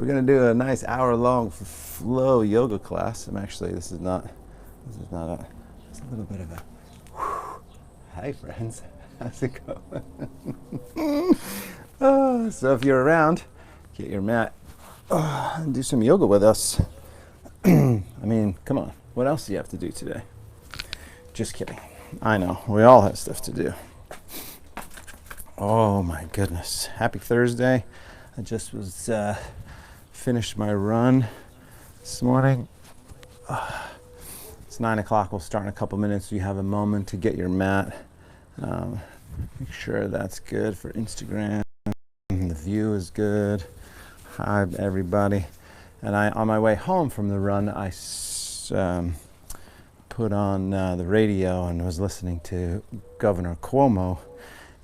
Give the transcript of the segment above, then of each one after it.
We're gonna do a nice hour-long flow yoga class. This is not it's a little bit of a, hi friends, how's it going? So if you're around, get your mat and do some yoga with us. I mean, come on, what else do you have to do today? Just kidding. I know, we all have stuff to do. Oh my goodness, happy Thursday. I just was finished my run this morning. It's 9 o'clock. We'll start in a couple minutes. So you have a moment to get your mat. Make sure that's good for Instagram. The view is good. Hi, everybody. And on my way home from the run, I put on the radio and was listening to Governor Cuomo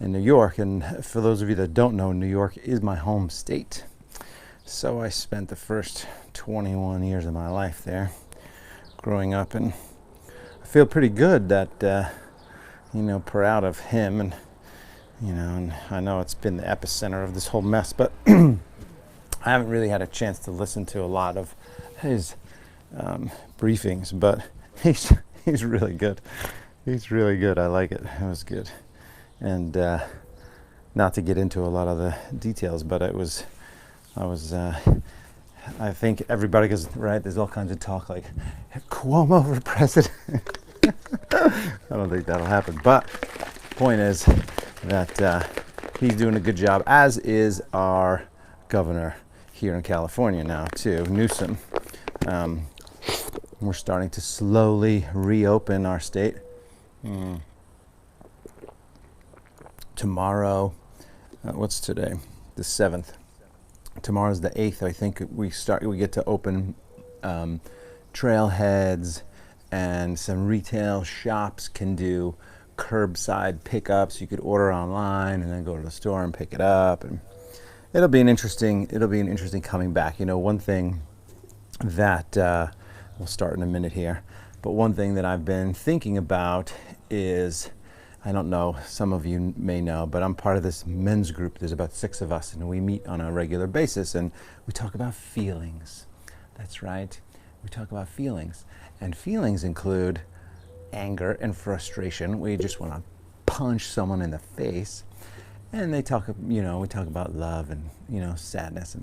in New York. And for those of you that don't know, New York is my home state. So I spent the first 21 years of my life there growing up, and I feel pretty good that, proud of him, and, and I know it's been the epicenter of this whole mess, but I haven't really had a chance to listen to a lot of his briefings, but he's really good. He's really good. I like it. It was good. And not to get into a lot of the details, but I think everybody goes, right, there's all kinds of talk like, Cuomo for president. I don't think that'll happen. But point is that he's doing a good job, as is our governor here in California now, too, Newsom. We're starting to slowly reopen our state. Tomorrow, what's today? The 7th. Tomorrow's the 8th. I think we get to open trailheads, and some retail shops can do curbside pickups. You could order online and then go to the store and pick it up, and it'll be an interesting coming back. One thing that we'll start in a minute here, but one thing that I've been thinking about is, I don't know, some of you may know, but I'm part of this men's group. There's about 6 of us, and we meet on a regular basis, and we talk about feelings. That's right. We talk about feelings. And feelings include anger and frustration. We just want to punch someone in the face. And we talk about love and, sadness.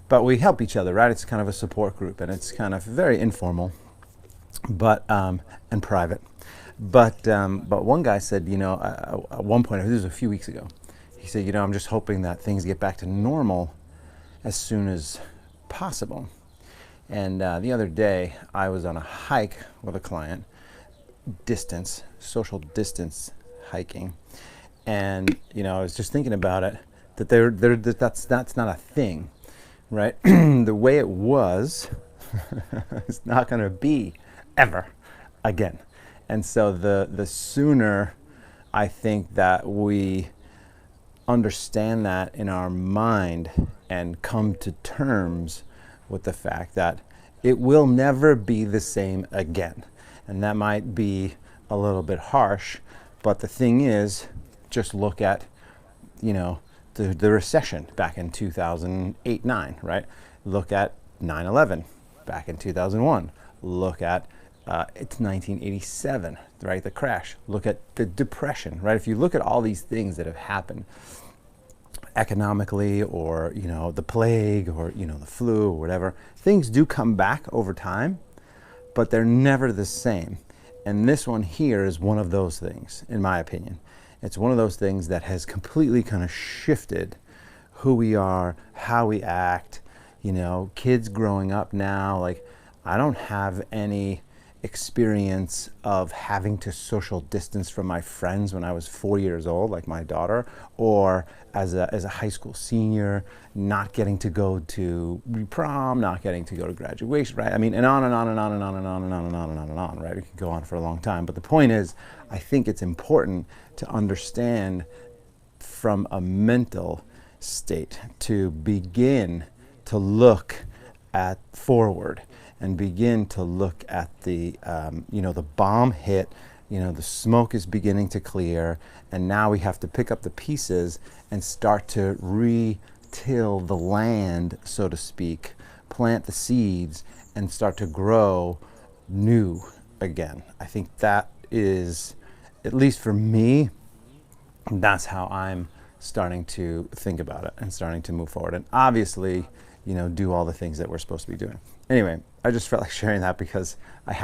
But we help each other, right? It's kind of a support group, and it's kind of very informal, but and private. But one guy said, at one point, this was a few weeks ago, he said, I'm just hoping that things get back to normal as soon as possible. And the other day, I was on a hike with a client, social distance hiking, and I was just thinking about it, that that's not a thing, right? The way it was, it's not going to be ever again. And so the sooner I think that we understand that in our mind and come to terms with the fact that it will never be the same again. And that might be a little bit harsh, but the thing is, just look at, the recession back in 2008-9, right? Look at 9/11 back in 2001. Look at it's 1987, right? The crash. Look at the depression, right? If you look at all these things that have happened economically, or the plague, or the flu, or whatever, things do come back over time, but they're never the same. And this one here is one of those things, in my opinion. It's one of those things that has completely kind of shifted who we are, how we act. Kids growing up now, like, I don't have any experience of having to social distance from my friends when I was 4 years old, like my daughter, or as a high school senior, not getting to go to prom, not getting to go to graduation, right? I mean, and on and on and on and on and on and on and on and on and on, right? We could go on for a long time. But the point is, I think it's important to understand from a mental state to begin to look at forward and begin to look at the bomb hit, the smoke is beginning to clear, and now we have to pick up the pieces and start to till the land, so to speak, plant the seeds, and start to grow new again. I think that is, at least for me, that's how I'm starting to think about it and starting to move forward. And obviously, do all the things that we're supposed to be doing. Anyway, I just felt like sharing that because I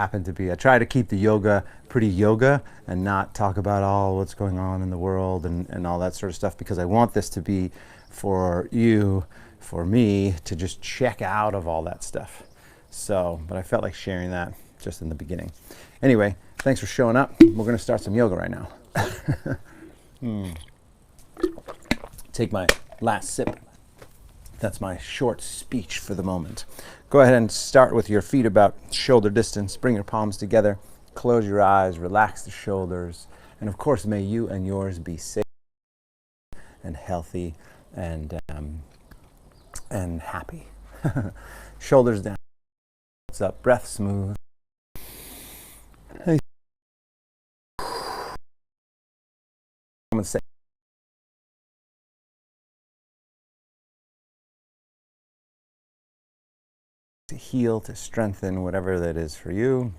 try to keep the yoga pretty yoga and not talk about all what's going on in the world and all that sort of stuff, because I want this to be for you, for me, to just check out of all that stuff. So, but I felt like sharing that just in the beginning. Anyway, thanks for showing up. We're going to start some yoga right now. Take my last sip. That's my short speech for the moment. Go ahead and start with your feet about shoulder distance. Bring your palms together. Close your eyes. Relax the shoulders. And of course, may you and yours be safe and healthy and happy. Shoulders down. What's up? Breath smooth. Hey. To heal, to strengthen, whatever that is for you.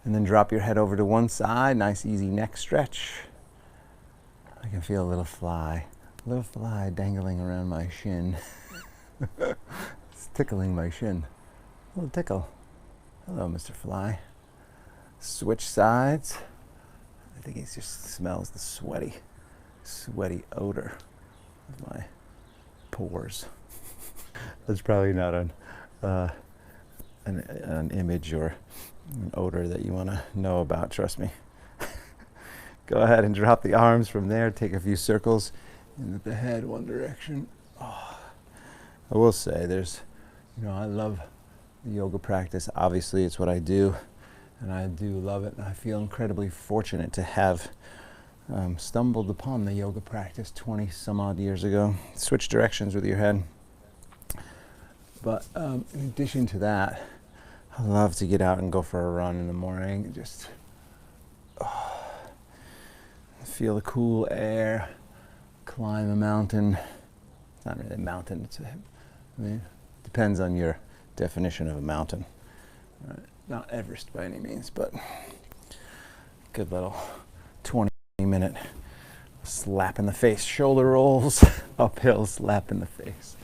And then drop your head over to one side. Nice, easy neck stretch. I can feel a little fly dangling around my shin. It's tickling my shin. A little tickle. Hello, Mr. Fly. Switch sides. I think he just smells the sweaty odor of my pores. That's probably not an image or an odor that you want to know about, trust me. Go ahead and drop the arms from there. Take a few circles in the head one direction. Oh, I will say I love the yoga practice. Obviously, it's what I do, and I do love it. And I feel incredibly fortunate to have stumbled upon the yoga practice 20 some odd years ago. Switch directions with your head. But in addition to that, I love to get out and go for a run in the morning. Just feel the cool air, climb a mountain. It's not really a mountain. Depends on your definition of a mountain. Right? Not Everest by any means, but good little 20-minute slap in the face. Shoulder rolls, uphill slap in the face.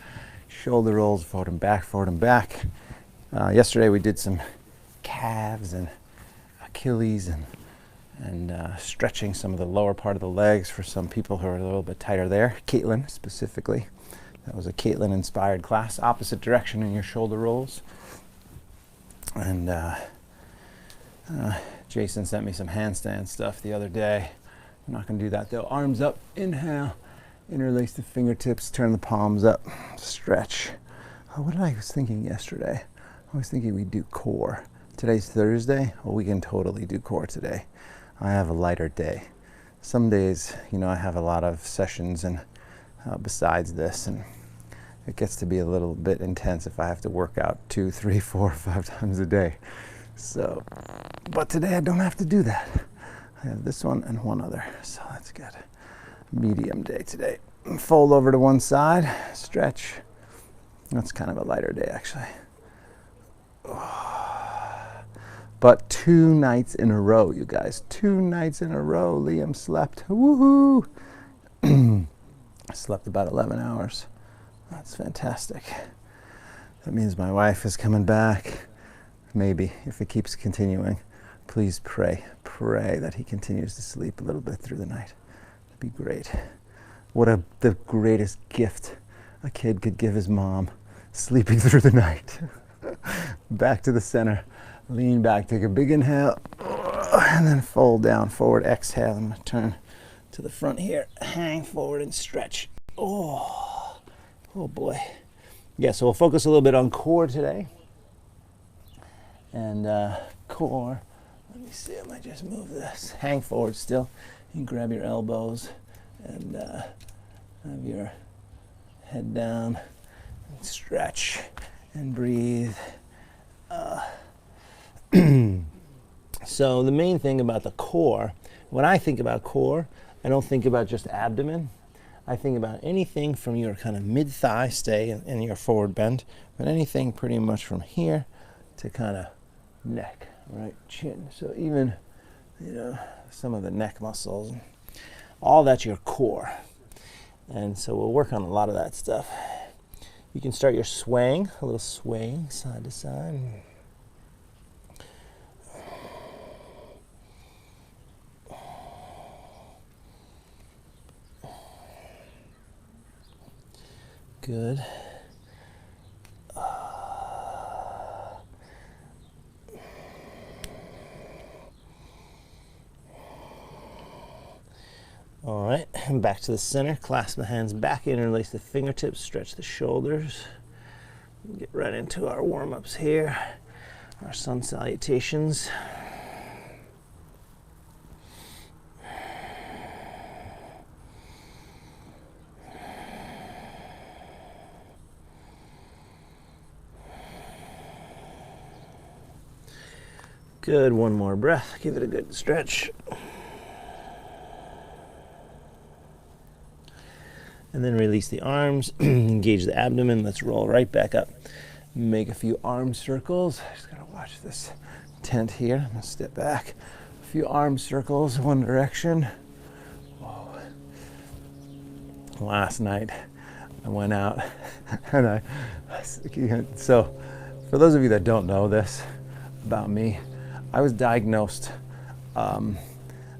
Shoulder rolls, forward and back. Yesterday we did some calves and Achilles and stretching some of the lower part of the legs for some people who are a little bit tighter there. Caitlin specifically. That was a Caitlin inspired class. Opposite direction in your shoulder rolls. And Jason sent me some handstand stuff the other day. I'm not going to do that though. Arms up, inhale. Interlace the fingertips, turn the palms up, stretch. What I was thinking yesterday? I was thinking we'd do core. Today's Thursday. Well, we can totally do core today. I have a lighter day. Some days, I have a lot of sessions and besides this, and it gets to be a little bit intense if I have to work out 2, 3, 4, 5 times a day. So, but today I don't have to do that. I have this one and one other, so that's good. Medium day today. Fold over to one side, stretch. That's kind of a lighter day actually. But 2 nights in a row, you guys. 2 nights in a row, Liam slept. Woohoo! I slept about 11 hours. That's fantastic. That means my wife is coming back. Maybe, if it keeps continuing. Please pray that he continues to sleep a little bit through the night. Be great. The greatest gift a kid could give his mom, sleeping through the night. Back to the center, lean back, take a big inhale, and then fold down, forward, exhale. I'm going to turn to the front here, hang forward and stretch. Oh boy. Yeah, so we'll focus a little bit on core today. And core, let me see, I might just move this. Hang forward still. You can grab your elbows and have your head down and stretch and breathe. So the main thing about the core, when I think about core, I don't think about just abdomen. I think about anything from your kind of mid-thigh, stay in your forward bend, but anything pretty much from here to kind of neck, right, chin. So even, some of the neck muscles, all that's your core. And so we'll work on a lot of that stuff. You can start your swaying, a little swaying side to side. Good. All right, and back to the center. Clasp the hands back, interlace the fingertips, stretch the shoulders. Get right into our warm-ups here, our sun salutations. Good, one more breath. Give it a good stretch. And then release the arms, engage the abdomen. Let's roll right back up. Make a few arm circles. I just gotta watch this tent here. I'm gonna step back. A few arm circles, one direction. Whoa. Last night, I went out and so for those of you that don't know this about me, I was diagnosed a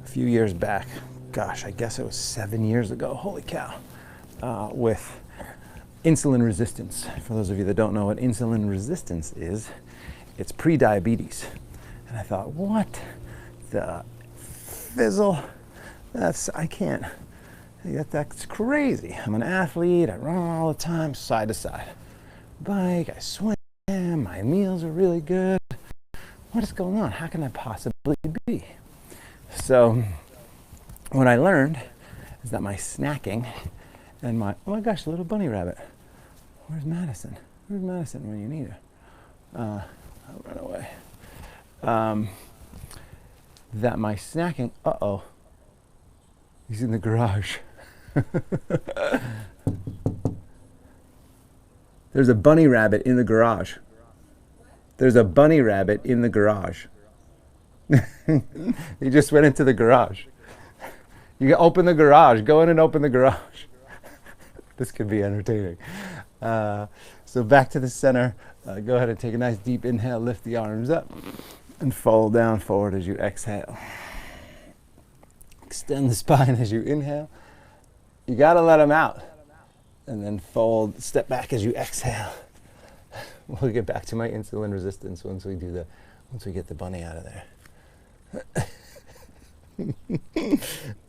few years back. Gosh, I guess it was 7 years ago. Holy cow. With insulin resistance. For those of you that don't know what insulin resistance is, it's pre-diabetes. And I thought, what the fizzle? I can't. That's crazy. I'm an athlete. I run all the time, side to side. Bike, I swim, my meals are really good. What is going on? How can I possibly be? So what I learned is that my snacking and oh my gosh, little bunny rabbit. Where's Madison? Where's Madison when you need her? I'll run away. That my snacking, he's in the garage. There's a bunny rabbit in the garage. There's a bunny rabbit in the garage. He just went into the garage. You can open the garage. Go in and open the garage. This could be entertaining. So back to the center. Go ahead and take a nice deep inhale. Lift the arms up and fold down forward as you exhale. Extend the spine as you inhale. You got to let them out. And then fold, step back as you exhale. We'll get back to my insulin resistance once we get the bunny out of there.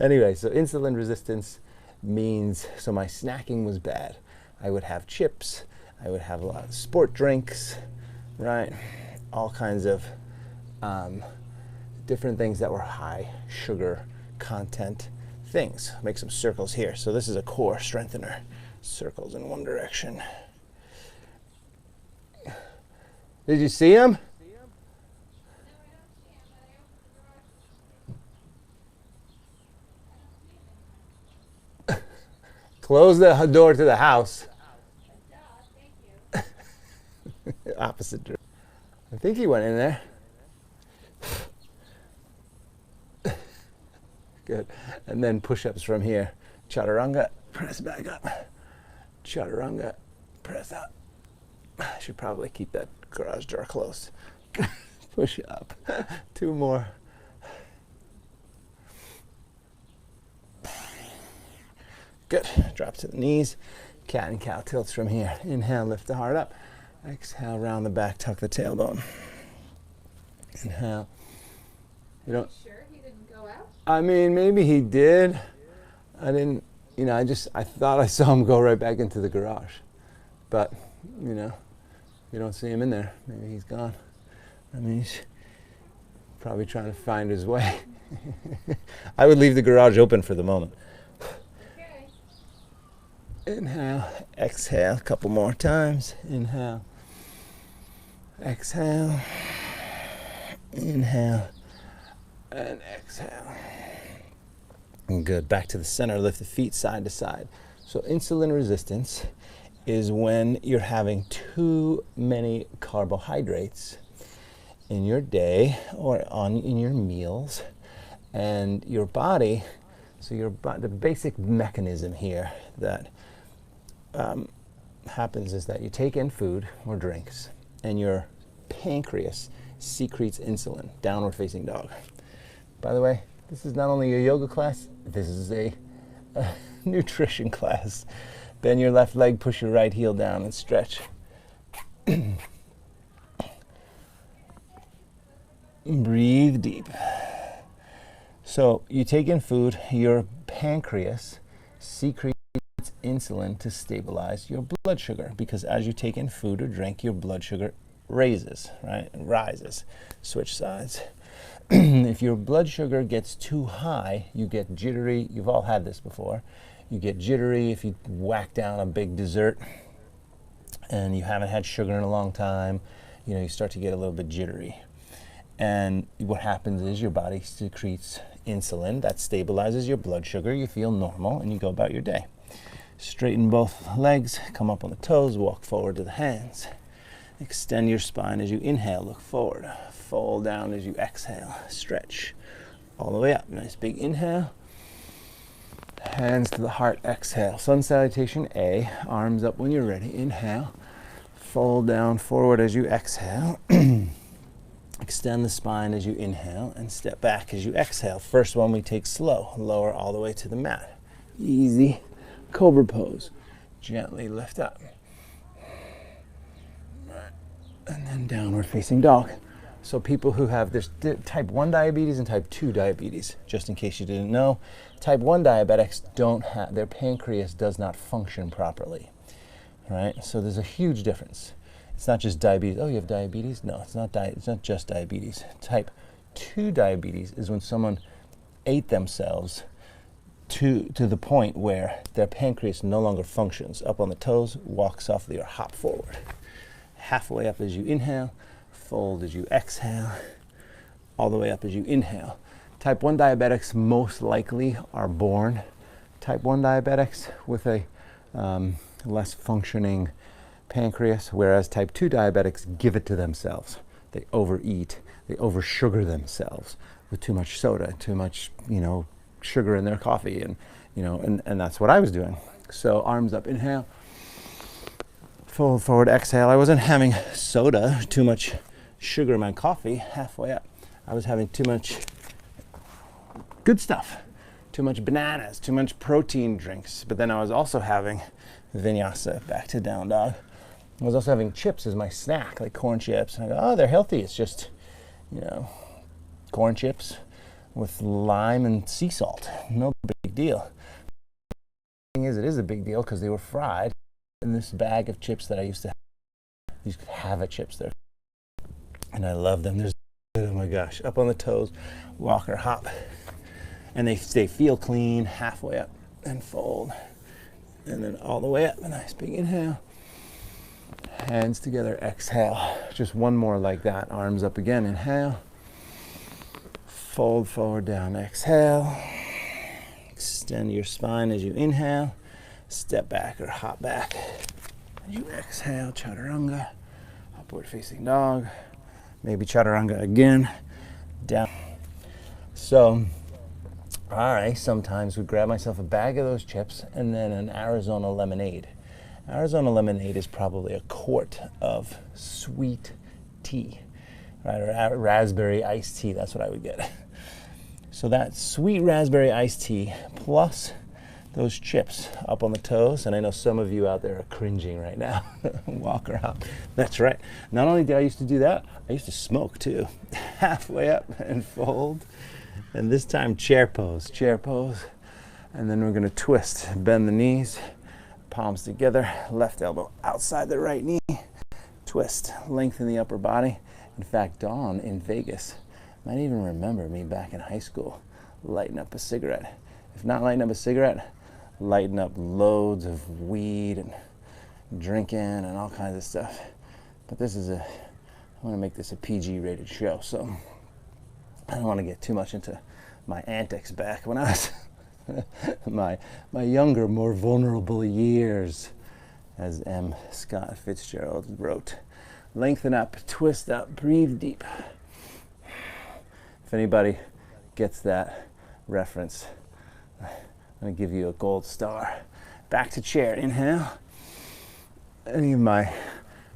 Anyway, so insulin resistance means, so my snacking was bad. I would have chips, I would have a lot of sport drinks, right? All kinds of different things that were high sugar content things. Make some circles here. So this is a core strengthener. Circles in one direction. Did you see him? Close the door to the house. Opposite direction. I think he went in there. Good. And then push-ups from here. Chaturanga, press back up. Chaturanga, press up. I should probably keep that garage door closed. Push up. 2 more. Good. Drop to the knees. Cat and cow tilts from here. Inhale, lift the heart up. Exhale, round the back, tuck the tailbone. Inhale. You don't. Sure he didn't go out? I mean, maybe he did. I didn't. I thought I saw him go right back into the garage, but you don't see him in there. Maybe he's gone. I mean, he's probably trying to find his way. I would leave the garage open for the moment. Okay. Inhale, exhale, a couple more times. Inhale, exhale, inhale, and exhale. And good. Back to the center. Lift the feet side to side. So insulin resistance is when you're having too many carbohydrates in your day or in your meals, and your body. So the basic mechanism here that happens is that you take in food or drinks, and your pancreas secretes insulin. Downward facing dog. By the way, this is not only a yoga class, this is a nutrition class. Bend your left leg, push your right heel down, and stretch. Breathe deep. So you take in food, your pancreas secretes insulin to stabilize your blood sugar, because as you take in food or drink, your blood sugar raises, right? It rises. Switch sides. If your blood sugar gets too high, you get jittery. You've all had this before. You get jittery if you whack down a big dessert and you haven't had sugar in a long time. You know, you start to get a little bit jittery. And what happens is your body secretes insulin that stabilizes your blood sugar. You feel normal and you go about your day. Straighten both legs, come up on the toes, walk forward to the hands. Extend your spine as you inhale, look forward. Fold down as you exhale, stretch all the way up. Nice big inhale. Hands to the heart, exhale. Sun salutation A, arms up when you're ready. Inhale, fold down forward as you exhale. Extend the spine as you inhale and step back as you exhale. First one we take slow, lower all the way to the mat. Easy, cobra pose. Gently lift up. And then downward facing dog. So people who have this type 1 diabetes and type 2 diabetes, just in case you didn't know, type 1 diabetics don't have, their pancreas does not function properly, right? So there's a huge difference. It's not just diabetes. Oh, you have diabetes? No, it's not just diabetes. Type 2 diabetes is when someone ate themselves to the point where their pancreas no longer functions. Up on the toes, walk softly or hop forward. Halfway up as you inhale, fold as you exhale, all the way up as you inhale. Type 1 diabetics most likely are born type 1 diabetics with a less functioning pancreas, whereas type 2 diabetics give it to themselves. They overeat, they oversugar themselves with too much soda, too much, sugar in their coffee, and that's what I was doing. So arms up, inhale, fold forward, exhale. I wasn't having soda, too much sugar in my coffee. Halfway up, I was having too much good stuff, too much bananas, too much protein drinks. But then I was also having vinyasa, back to down dog. I was also having chips as my snack, like corn chips. And I go, oh, they're healthy. It's just, corn chips with lime and sea salt. No big deal. The thing is, it is a big deal because they were fried. In this bag of chips that I used to have, these Hava chips there, and I love them. There's, oh my gosh, up on the toes, walk or hop, and they feel clean. Halfway up and fold, and then all the way up. A nice big inhale, hands together, exhale. Just one more like that. Arms up again. Inhale, fold forward, down, exhale. Extend your spine as you inhale. Step back or hop back. You exhale, chaturanga, upward facing dog, maybe chaturanga again, down. So, I sometimes would grab myself a bag of those chips and then an Arizona lemonade. Arizona lemonade is probably a quart of sweet tea, right? Or raspberry iced tea, that's what I would get. So that sweet raspberry iced tea plus those chips up on the toes, and I know some of you out there are cringing right now. Walk or hop. That's right. Not only did I used to do that, I used to smoke too. Halfway up and fold. And this time chair pose, And then we're gonna twist, bend the knees, palms together, left elbow outside the right knee, twist, lengthen the upper body. In fact, Dawn in Vegas might even remember me back in high school, lighting up a cigarette. If not lighting up a cigarette, lighting up loads of weed and drinking and all kinds of stuff. But I want to make this a PG rated show, so I don't want to get too much into my antics back when I was my younger, more vulnerable years, as M. Scott Fitzgerald wrote. Lengthen up, twist up, breathe deep. If anybody gets that reference, I'm going to give you a gold star. Back to chair, inhale. Any of my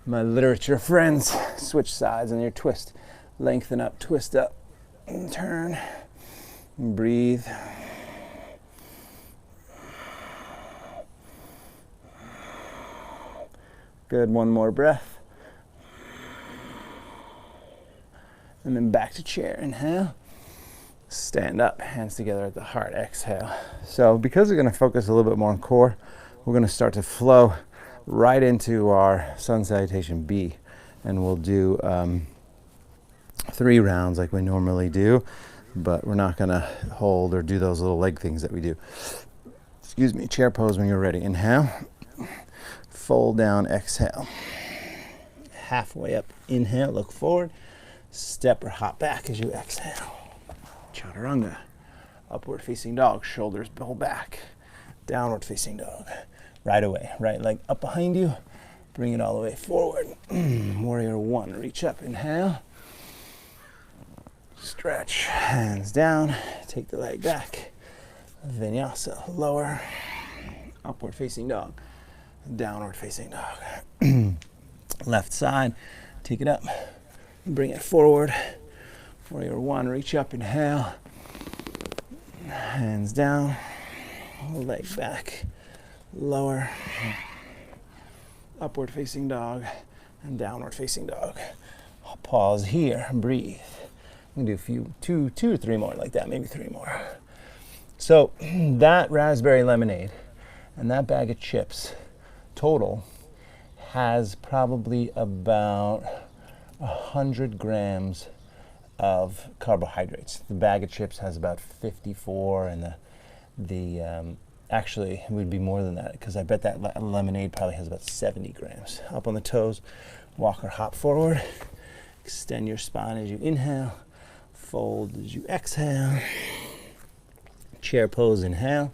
literature friends, switch sides on your twist. Lengthen up, twist up, and turn, and breathe. Good, one more breath. And then back to chair, inhale. Stand up, hands together at the heart, exhale. So because we're going to focus a little bit more on core, we're going to start to flow right into our sun salutation B. And we'll do 3 rounds like we normally do, but we're not going to hold or do those little leg things that we do. Excuse me, chair pose when you're ready. Inhale, fold down, exhale. Halfway up, inhale, look forward, step or hop back as you exhale. Chaturanga, upward facing dog, shoulders pull back, downward facing dog. Right away, right leg up behind you, bring it all the way forward. Warrior 1, reach up, inhale. Stretch, hands down, take the leg back. Vinyasa, lower, upward facing dog, downward facing dog. Left side, take it up, bring it forward. Warrior 1, reach up, inhale. Hands down, leg back, lower, upward facing dog, and downward facing dog. Pause here, breathe. I'm gonna do two or 3 more like that, maybe 3 more. So that raspberry lemonade and that bag of chips total has probably about 100 grams of carbohydrates. The bag of chips has about 54, and the actually it would be more than that, because I bet that lemonade probably has about 70 grams. Up on the toes, walk or hop forward. Extend your spine as you inhale. Fold as you exhale. Chair pose, inhale.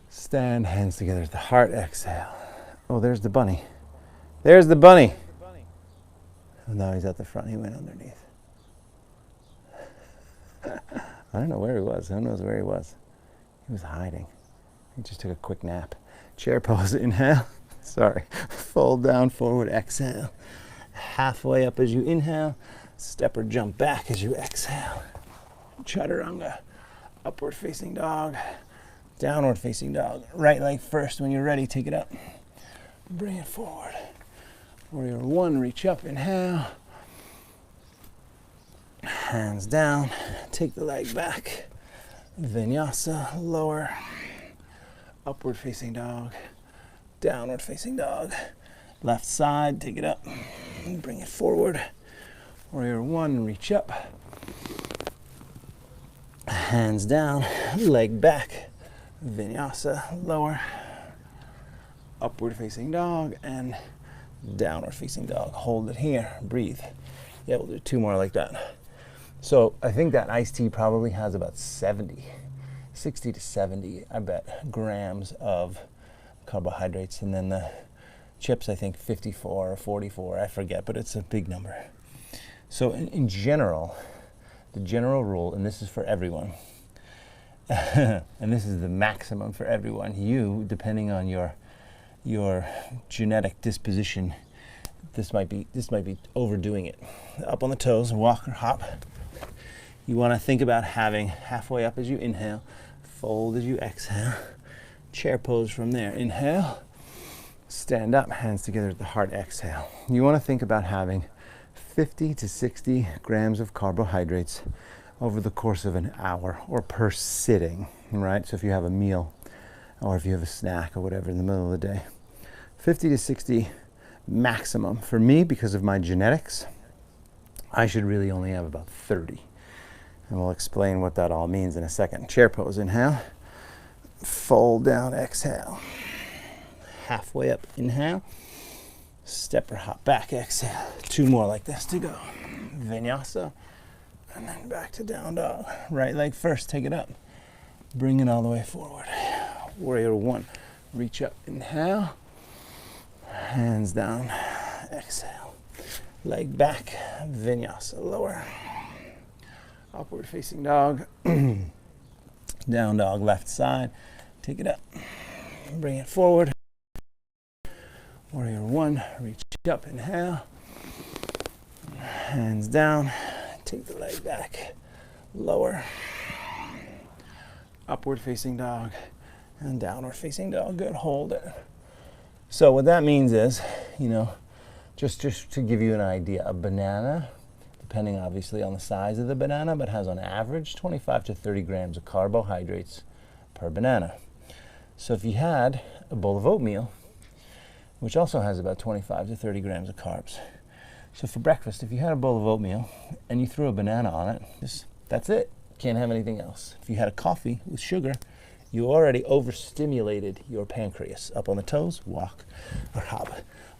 Stand, hands together at the heart, exhale. Oh, there's the bunny. There's the bunny. Oh, now he's at the front, he went underneath. I don't know where he was. Who knows where he was? He was hiding. He just took a quick nap. Chair pose, inhale. Sorry. Fold down, forward, exhale. Halfway up as you inhale. Step or jump back as you exhale. Chaturanga. Upward facing dog. Downward facing dog. Right leg first. When you're ready, take it up. Bring it forward. Warrior 1, reach up, inhale. Hands down, take the leg back. Vinyasa, lower. Upward facing dog. Downward facing dog. Left side, take it up. Bring it forward. Warrior 1, reach up. Hands down, leg back. Vinyasa, lower. Upward facing dog and downward facing dog. Hold it here, breathe. Yeah, we'll do 2 more like that. So I think that iced tea probably has about 60 to 70, I bet, grams of carbohydrates. And then the chips, I think 54 or 44, I forget, but it's a big number. So in general, the general rule, and this is for everyone, and this is the maximum for everyone, you, depending on your genetic disposition, this might be overdoing it. Up on the toes, walk or hop. You want to think about having halfway up as you inhale, fold as you exhale, chair pose from there. Inhale, stand up, hands together at the heart, exhale. You want to think about having 50 to 60 grams of carbohydrates over the course of an hour or per sitting, right? So if you have a meal or if you have a snack or whatever in the middle of the day, 50 to 60 maximum. For me, because of my genetics, I should really only have about 30. And we'll explain what that all means in a second. Chair pose, inhale. Fold down, exhale. Halfway up, inhale. Step or hop back, exhale. 2 more like this to go. Vinyasa, and then back to down dog. Right leg first, take it up. Bring it all the way forward. Warrior one. Reach up, inhale. Hands down, exhale. Leg back, vinyasa, lower. Upward facing dog. Down dog, left side. Take it up. Bring it forward. Warrior one. Reach up, inhale. Hands down. Take the leg back. Lower. Upward facing dog and downward facing dog. Good, hold it. So what that means is, just to give you an idea, a banana, depending obviously on the size of the banana, but has on average 25 to 30 grams of carbohydrates per banana. So if you had a bowl of oatmeal, which also has about 25 to 30 grams of carbs. So for breakfast, if you had a bowl of oatmeal and you threw a banana on it, that's it. Can't have anything else. If you had a coffee with sugar, you already overstimulated your pancreas. Up on the toes, walk or hop.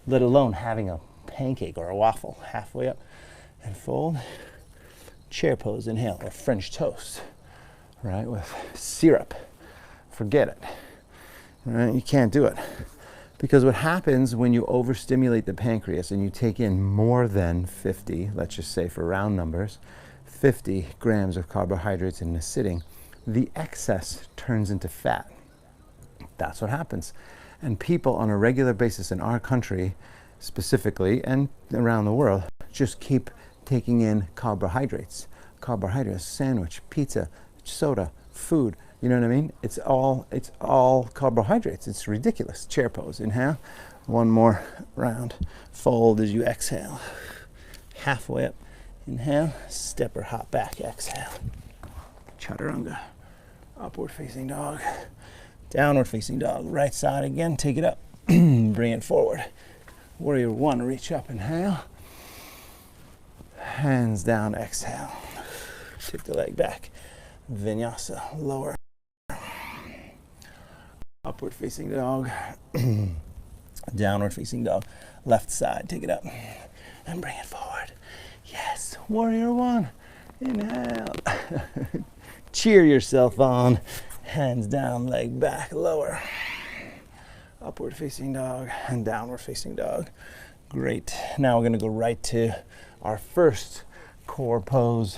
Let alone having a pancake or a waffle. Halfway up and fold. Chair pose, inhale, or French toast, right, with syrup. Forget it, right? You can't do it. Because what happens when you overstimulate the pancreas and you take in more than 50, let's just say for round numbers, 50 grams of carbohydrates in a sitting, the excess turns into fat. That's what happens. And people on a regular basis in our country specifically and around the world just keep taking in carbohydrates. Carbohydrates, sandwich, pizza, soda, food. You know what I mean? It's all carbohydrates. It's ridiculous. Chair pose. Inhale. One more round. Fold as you exhale. Halfway up. Inhale, step or hop back, exhale. Chaturanga, upward facing dog, downward facing dog, right side again, take it up, bring it forward. Warrior one, reach up, inhale. Hands down, exhale. Take the leg back, vinyasa, lower. Upward facing dog, downward facing dog, left side, take it up, and bring it forward. Yes, warrior one, inhale. Cheer yourself on. Hands down, leg back, lower. Upward facing dog and downward facing dog. Great. Now we're going to go right to our first core pose,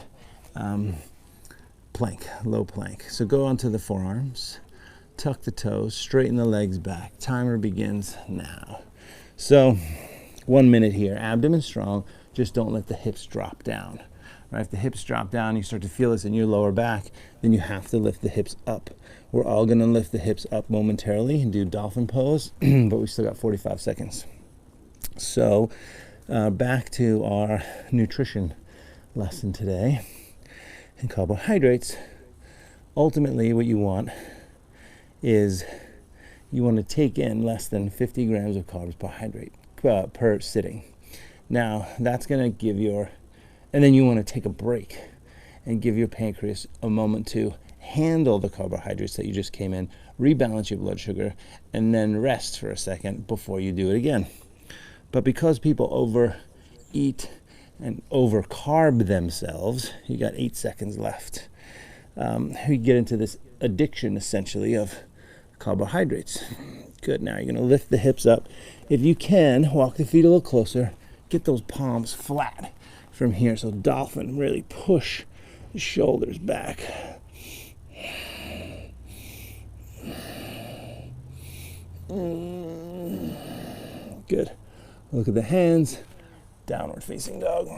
plank, low plank. So go onto the forearms, tuck the toes, straighten the legs back. Timer begins now. So 1 minute here, abdomen strong. Just don't let the hips drop down. Right? If the hips drop down, you start to feel this in your lower back, then you have to lift the hips up. We're all going to lift the hips up momentarily and do dolphin pose, but we still got 45 seconds. So back to our nutrition lesson today. And carbohydrates, ultimately what you want is you want to take in less than 50 grams of carbs per sitting. Now, that's going to give and then you want to take a break and give your pancreas a moment to handle the carbohydrates that you just came in, rebalance your blood sugar, and then rest for a second before you do it again. But because people overeat and overcarb themselves, you got 8 seconds left. We get into this addiction, essentially, of carbohydrates. Good. Now you're going to lift the hips up. If you can, walk the feet a little closer. Get those palms flat from here. So dolphin, really push the shoulders back. Good. Look at the hands. Downward facing dog.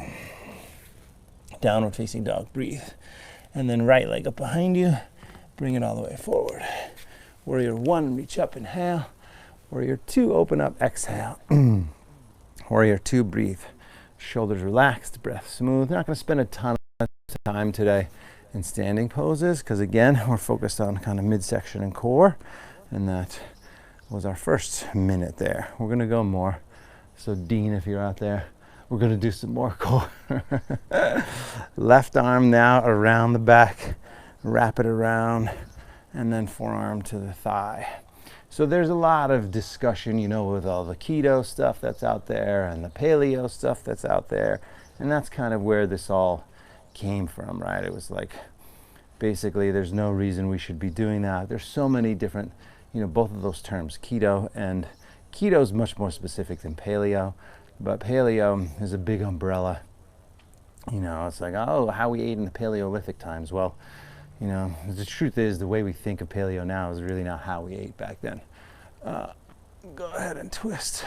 Downward facing dog. Breathe. And then right leg up behind you. Bring it all the way forward. Warrior one, reach up, inhale. Warrior two, open up, exhale. Warrior two, breathe. Shoulders relaxed, breath smooth. Not going to spend a ton of time today in standing poses because, again, we're focused on kind of midsection and core. And that was our first minute there. We're going to go more. So, Dean, if you're out there, we're going to do some more core. Left arm now around the back. Wrap it around. And then forearm to the thigh. So there's a lot of discussion, with all the keto stuff that's out there and the paleo stuff that's out there. And that's kind of where this all came from, right? It was like, basically there's no reason we should be doing that. There's so many different, both of those terms, keto, and keto is much more specific than paleo, but paleo is a big umbrella. It's like, oh, how we ate in the Paleolithic times. Well, the truth is the way we think of paleo now is really not how we ate back then. Go ahead and twist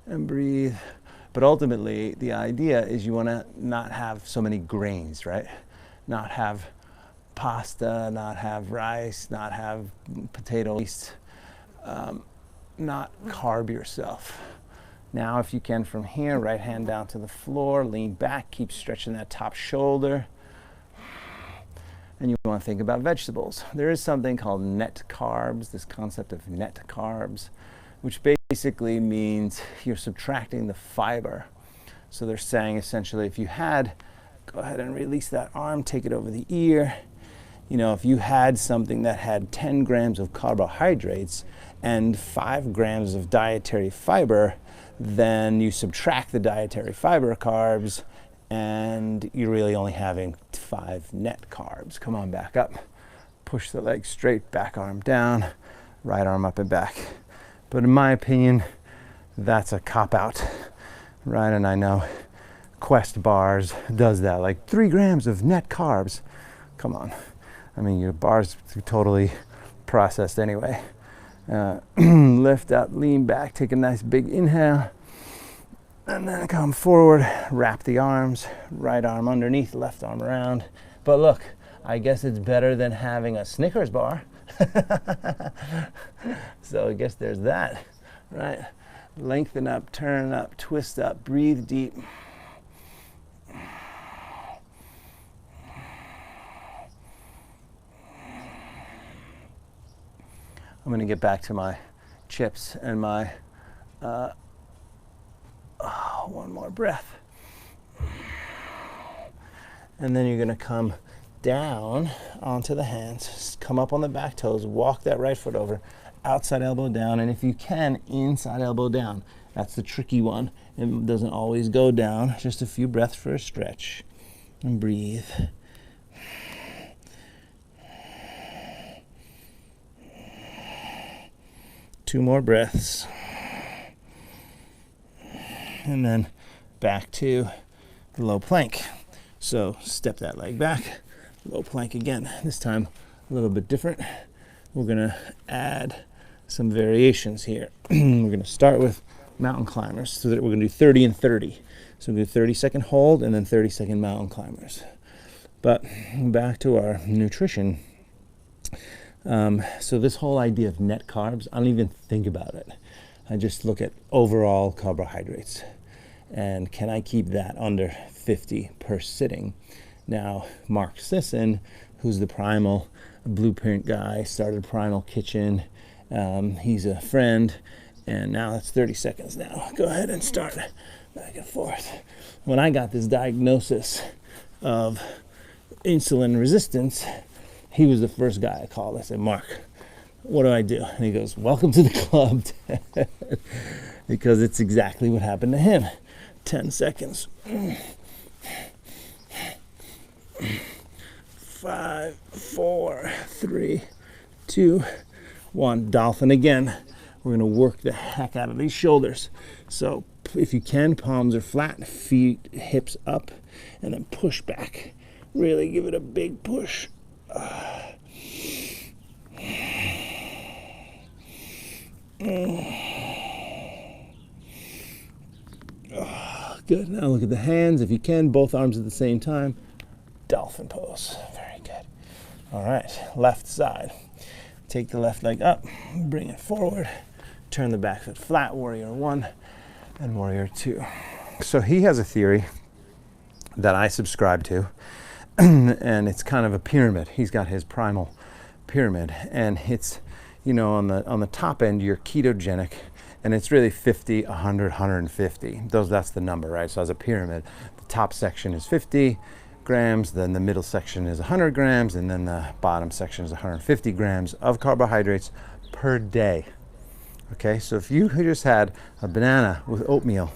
and breathe. But ultimately, the idea is you want to not have so many grains, right? Not have pasta, not have rice, not have potatoes, not carb yourself. Now, if you can, from here, right hand down to the floor, lean back, keep stretching that top shoulder. And you want to think about vegetables. There is something called net carbs, this concept of net carbs, which basically means you're subtracting the fiber. So they're saying essentially if you had, go ahead and release that arm, take it over the ear. If you had something that had 10 grams of carbohydrates and 5 grams of dietary fiber, then you subtract the dietary fiber carbs and you're really only having 5 net carbs. Come on, back up. Push the leg straight, back arm down, right arm up and back. But in my opinion, that's a cop-out, right? And I know Quest bars does that, like 3 grams of net carbs. Come on. I mean, your bars are totally processed anyway. Lift up, lean back, take a nice big inhale, and then come forward, wrap the arms, right arm underneath, left arm around. But look, I guess it's better than having a Snickers bar. So I guess there's that, right? Lengthen up, turn up, twist up, breathe deep. I'm going to get back to my chips and my one more breath. And then you're going to come down onto the hands, come up on the back toes, walk that right foot over, outside elbow down, and if you can, inside elbow down. That's the tricky one. It doesn't always go down. Just a few breaths for a stretch. And breathe. Two more breaths. And then back to low plank. So step that leg back, low plank again. This time a little bit different. We're gonna add some variations here. We're gonna start with mountain climbers. So that we're gonna do 30 and 30. So we're gonna do 30-second hold and then 30-second mountain climbers. But back to our nutrition. So this whole idea of net carbs, I don't even think about it. I just look at overall carbohydrates. And can I keep that under 50 per sitting? Now, Mark Sisson, who's the Primal Blueprint guy, started Primal Kitchen. He's a friend, and now it's 30 seconds now. Go ahead and start back and forth. When I got this diagnosis of insulin resistance, he was the first guy I called. I said, Mark, what do I do? And he goes, welcome to the club. Because it's exactly what happened to him. 10 seconds. 5, 4, 3, 2, 1. Dolphin again. We're going to work the heck out of these shoulders. So if you can, palms are flat, feet, hips up, and then push back. Really give it a big push. Good. Now look at the hands. If you can, both arms at the same time. Dolphin pose. Very good. All right. Left side. Take the left leg up. Bring it forward. Turn the back foot flat. Warrior 1 and Warrior 2. So he has a theory that I subscribe to. And it's kind of a pyramid. He's got his primal pyramid. And it's, on the top end, you're ketogenic. And it's really 50, 100, 150. That's the number, right? So as a pyramid, the top section is 50 grams, then the middle section is 100 grams, and then the bottom section is 150 grams of carbohydrates per day. Okay, so if you just had a banana with oatmeal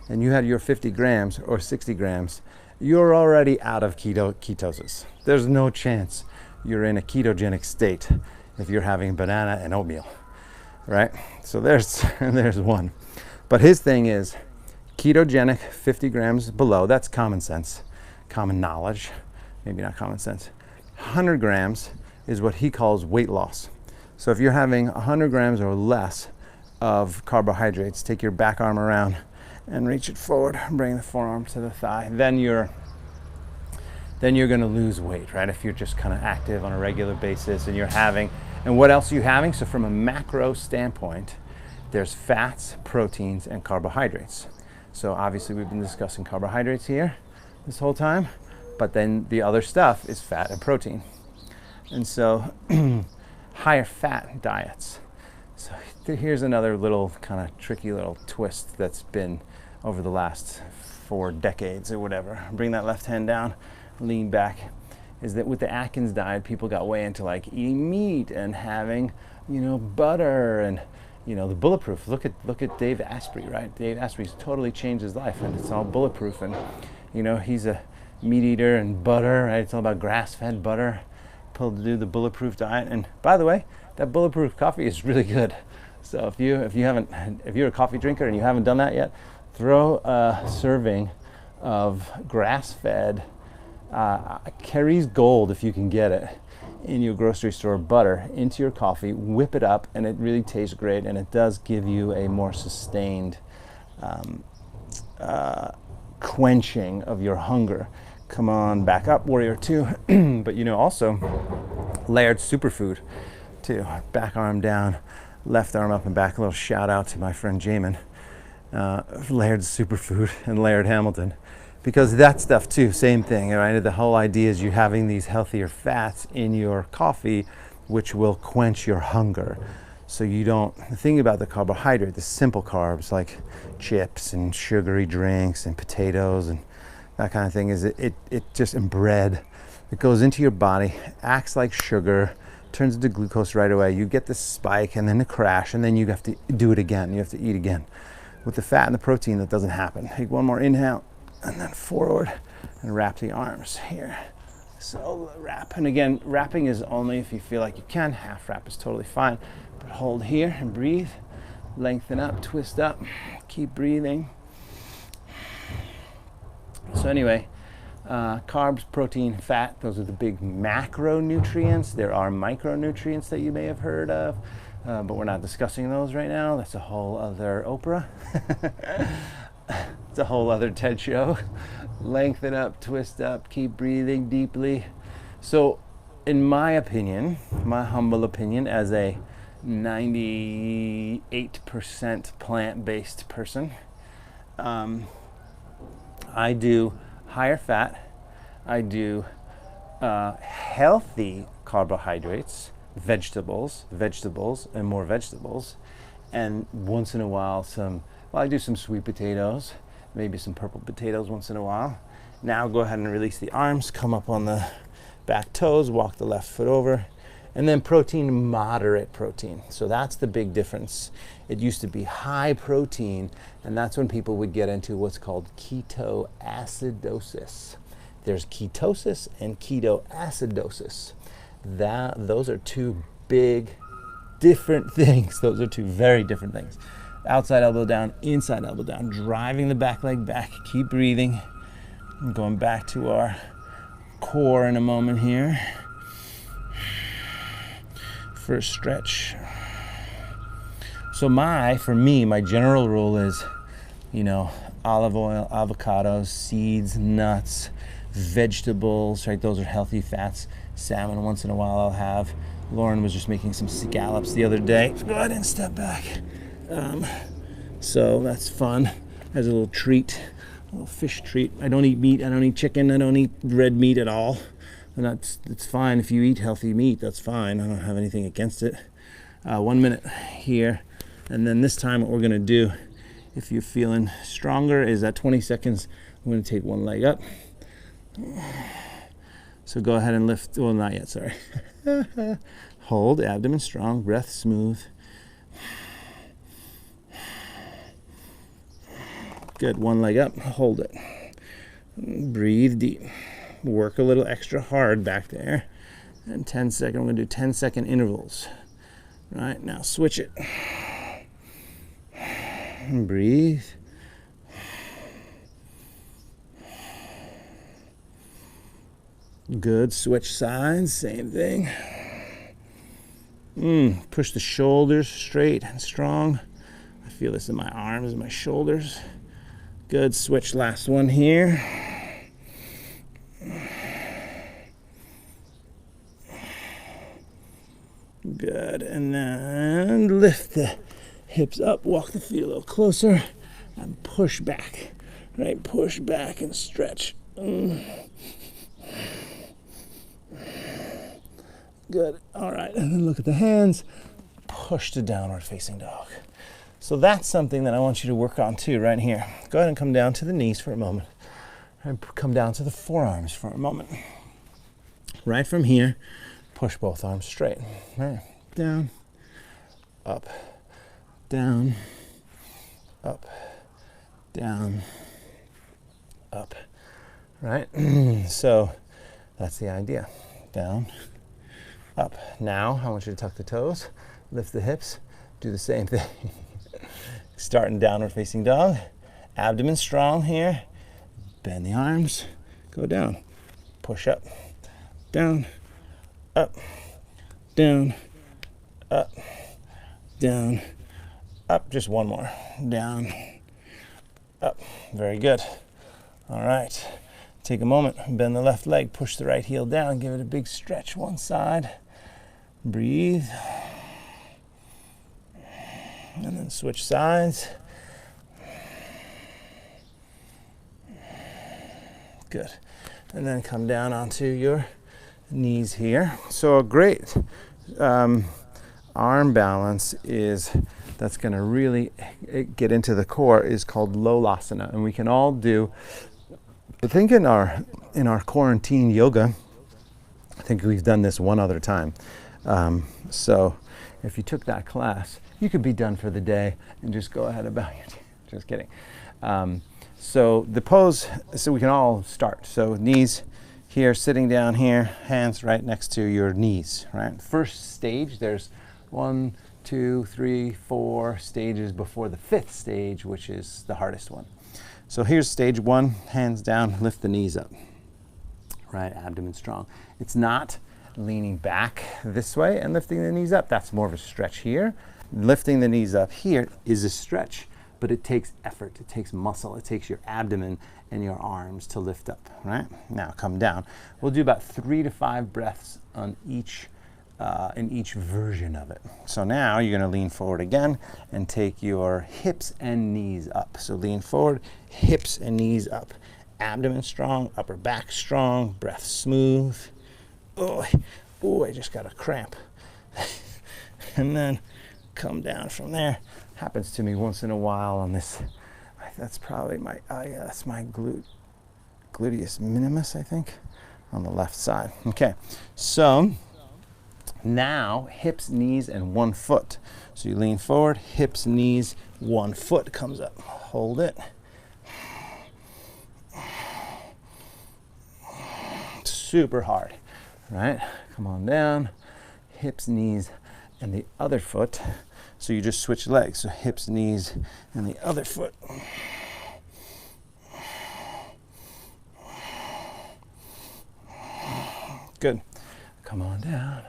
and you had your 50 grams or 60 grams, you're already out of ketosis. There's no chance you're in a ketogenic state if you're having banana and oatmeal, right? So there's one. But his thing is ketogenic, 50 grams below. That's common sense, common knowledge, maybe not common sense. 100 grams is what he calls weight loss. So if you're having 100 grams or less of carbohydrates, take your back arm around and reach it forward, bring the forearm to the thigh. Then you're going to lose weight, right? If you're just kind of active on a regular basis and you're having, and what else are you having? So from a macro standpoint, there's fats, proteins, and carbohydrates. So obviously we've been discussing carbohydrates here this whole time, but then the other stuff is fat and protein. And so higher fat diets. So here's another little kind of tricky little twist that's been over the last 4 decades or whatever. Bring that left hand down, lean back. Is that with the Atkins diet, people got way into like eating meat and having, butter and, the bulletproof. Look at Dave Asprey, right? Dave Asprey's totally changed his life, and it's all bulletproof. And, he's a meat eater and butter, right? It's all about grass-fed butter. To do the bulletproof diet. And by the way, that bulletproof coffee is really good. So if you're a coffee drinker and you haven't done that yet, throw a serving of grass-fed Kerry's Gold, if you can get it, in your grocery store butter into your coffee, whip it up, and it really tastes great, and it does give you a more sustained quenching of your hunger. Come on back up, Warrior 2. But also layered superfood too. Back arm down, left arm up and back. A little shout out to my friend Jamin. Layered superfood and layered Hamilton. Because that stuff too, same thing, right? The whole idea is you're having these healthier fats in your coffee, which will quench your hunger. So the thing about the carbohydrate, the simple carbs like chips and sugary drinks and potatoes and that kind of thing, is it just in bread. It goes into your body, acts like sugar, turns into glucose right away. You get this spike and then a crash, and then you have to do it again. You have to eat again. With the fat and the protein, that doesn't happen. Take one more inhale and then forward and wrap the arms here. So wrap. And again, wrapping is only if you feel like you can. Half wrap is totally fine. But hold here and breathe. Lengthen up, twist up. Keep breathing. So anyway, carbs, protein, fat, those are the big macronutrients. There are micronutrients that you may have heard of, but we're not discussing those right now. That's a whole other Oprah. It's a whole other TED show. Lengthen up, twist up, keep breathing deeply. So in my opinion, my humble opinion as a 98% plant-based person, I do higher fat, I do healthy carbohydrates, vegetables, and more vegetables, and once in a while I do some sweet potatoes, maybe some purple potatoes once in a while. Now go ahead and release the arms, come up on the back toes, walk the left foot over, and then protein, moderate protein. So that's the big difference. It used to be high protein, and that's when people would get into what's called ketoacidosis. There's ketosis and ketoacidosis. Those are two big different things. Those are two very different things. Outside elbow down, inside elbow down, driving the back leg back. Keep breathing. I'm going back to our core in a moment here. First stretch. So for me, my general rule is, olive oil, avocados, seeds, nuts, vegetables, right? Those are healthy fats. Salmon once in a while I'll have. Lauren was just making some scallops the other day. Go ahead and step back. So that's fun. As a little treat, a little fish treat. I don't eat meat. I don't eat chicken. I don't eat red meat at all. And it's fine if you eat healthy meat. That's fine. I don't have anything against it. 1 minute here. And then this time what we're going to do, if you're feeling stronger, is at 20 seconds, I'm going to take one leg up. So go ahead and lift. Well, not yet, sorry. Hold, abdomen strong, breath smooth. Good, one leg up, hold it. Breathe deep. Work a little extra hard back there. and 10-second. We're going to do 10-second intervals. Right, now switch it. And breathe. Good. Switch sides. Same thing. Push the shoulders straight and strong. I feel this in my arms and my shoulders. Good. Switch last one here. Good. And then lift the hips up. Walk the feet a little closer. And push back. Right? Push back and stretch. Good. All right. And then look at the hands. Push to downward facing dog. So that's something that I want you to work on too, right here. Go ahead and come down to the knees for a moment. And come down to the forearms for a moment. Right from here, push both arms straight. Right. Down, up, down, up, down, up. Right? So that's the idea. Down, up. Now, I want you to tuck the toes, lift the hips, do the same thing. Start in downward facing dog. Abdomen strong here. Bend the arms. Go down. Push up. Down. Up. Down. Up. Down. Up. Just one more. Down. Up. Very good. All right. Take a moment. Bend the left leg. Push the right heel down. Give it a big stretch one side. Breathe. And then switch sides. Good. And then come down onto your knees here. So a great arm balance that's going to really get into the core is called Lolasana. And we can all do, I think in our quarantine yoga, I think we've done this one other time. So if you took that class, you could be done for the day and just go ahead about your day. Just kidding. So the pose, so we can all start. So knees here, sitting down here, hands right next to your knees, right? First stage, there's 1, 2, 3, 4 stages before the 5th stage, which is the hardest one. So here's stage 1, hands down, lift the knees up, right? Abdomen strong. It's not leaning back this way and lifting the knees up. That's more of a stretch here. Lifting the knees up here is a stretch, but it takes effort, it takes muscle, it takes your abdomen and your arms to lift up, right? Now come down. We'll do about 3 to 5 breaths on each, in each version of it. So now you're gonna lean forward again and take your hips and knees up. So lean forward, hips and knees up. Abdomen strong, upper back strong, breath smooth. Oh, I just got a cramp. And then come down from there. Happens to me once in a while on this. That's probably my, that's my gluteus minimus, I think, on the left side. Okay, so now hips, knees, and 1 foot. So you lean forward, hips, knees, 1 foot comes up. Hold it. Super hard, right? Come on down, hips, knees, and the other foot. So you just switch legs. So hips, knees, and the other foot. Good. Come on down.